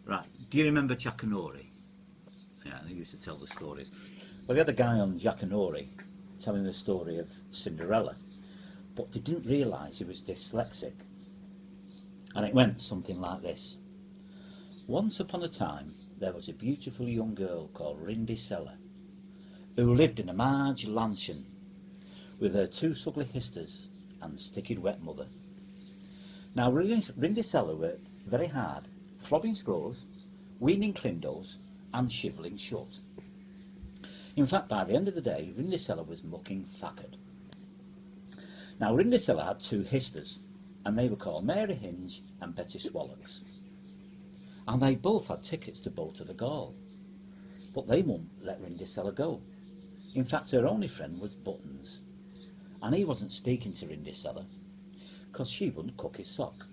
Right, do you remember Jackanory? Yeah, they used to tell the stories. Well, they had a guy on Jackanory telling the story of Cinderella, but they didn't realise he was dyslexic. And it went something like this. Once upon a time, there was a beautiful young girl called Rindysella, who lived in a large mansion with her two ugly sisters and sticky wet mother. Now, Rindysella worked very hard, flogging scores, weaning clindos, and shivelling shut. In fact, by the end of the day, Rindysella was mucking facked. Now, Rindysella had two sisters, and they were called Mary Hinge and Betty Swallocks. And they both had tickets to both to the Gall. But they wouldn't let Rindysella go. In fact, her only friend was Buttons. And he wasn't speaking to Rindysella, because she wouldn't cook his sock.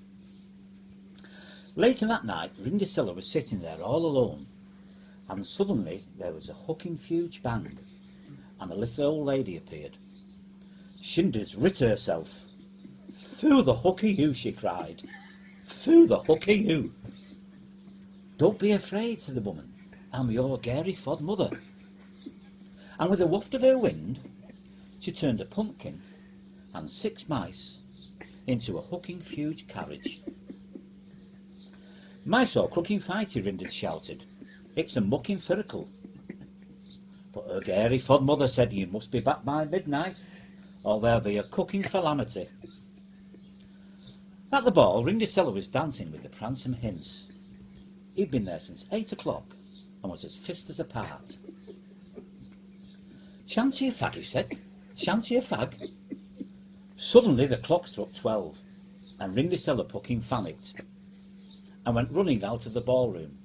Later that night, Rindysella was sitting there all alone, and suddenly there was a hucking huge bang, and a little old lady appeared. "Shinder's writ herself. Foo the hooky you," she cried. "Foo the hooky you." "Don't be afraid," said the woman. "I'm your gary fod mother." And with a waft of her wind, she turned a pumpkin and 6 mice into a hooking huge carriage. "Mice or crooking fighty," Rindyd shouted. "It's a mucking firacle." But her gary fod mother said, "You must be back by midnight, or there'll be a cooking calamity." At the ball, Rindysella was dancing with the pransome hints. He'd been there since 8 o'clock and was as fist as a part. "Shanty a fag," he said. "Shanty a fag." Suddenly the clock struck 12, and Rindysella pucking panicked and went running out of the ballroom,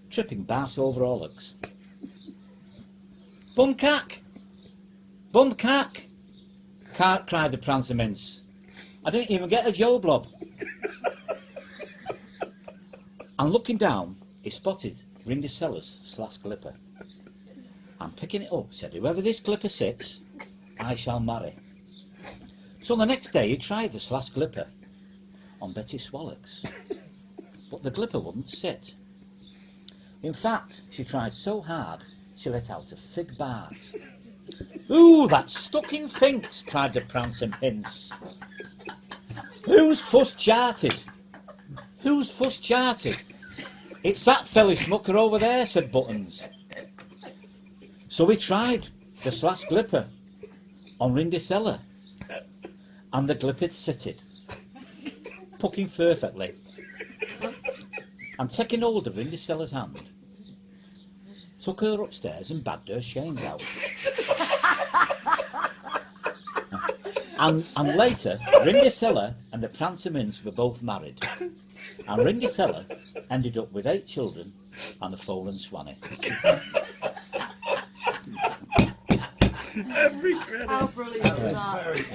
tripping bass over ollocks. "Bumcack! Bumcack!" cried the pransome mince. "I didn't even get a Joe Blob." And looking down, he spotted Rindysella's slash glipper. And picking it up, said, "Whoever this glipper sits, I shall marry." So the next day he tried the slash glipper on Betty Swallocks, but the glipper wouldn't sit. In fact, she tried so hard, she let out a fig bart. "Ooh, that stuck in finks," cried the pransome hints. "Who's fuss charted? Who's fuss charted?" "It's that felly smucker over there," said Buttons. So we tried the slash glipper on Rindysella, and the glipper sitted, pucking perfectly, and taking hold of Rindysella's hand, took her upstairs and bagged her shames out. And later, Rindysella and the pransome mince were both married, and Rindysella ended up with 8 children and a foal and swanny. Every credit. How brilliant is that?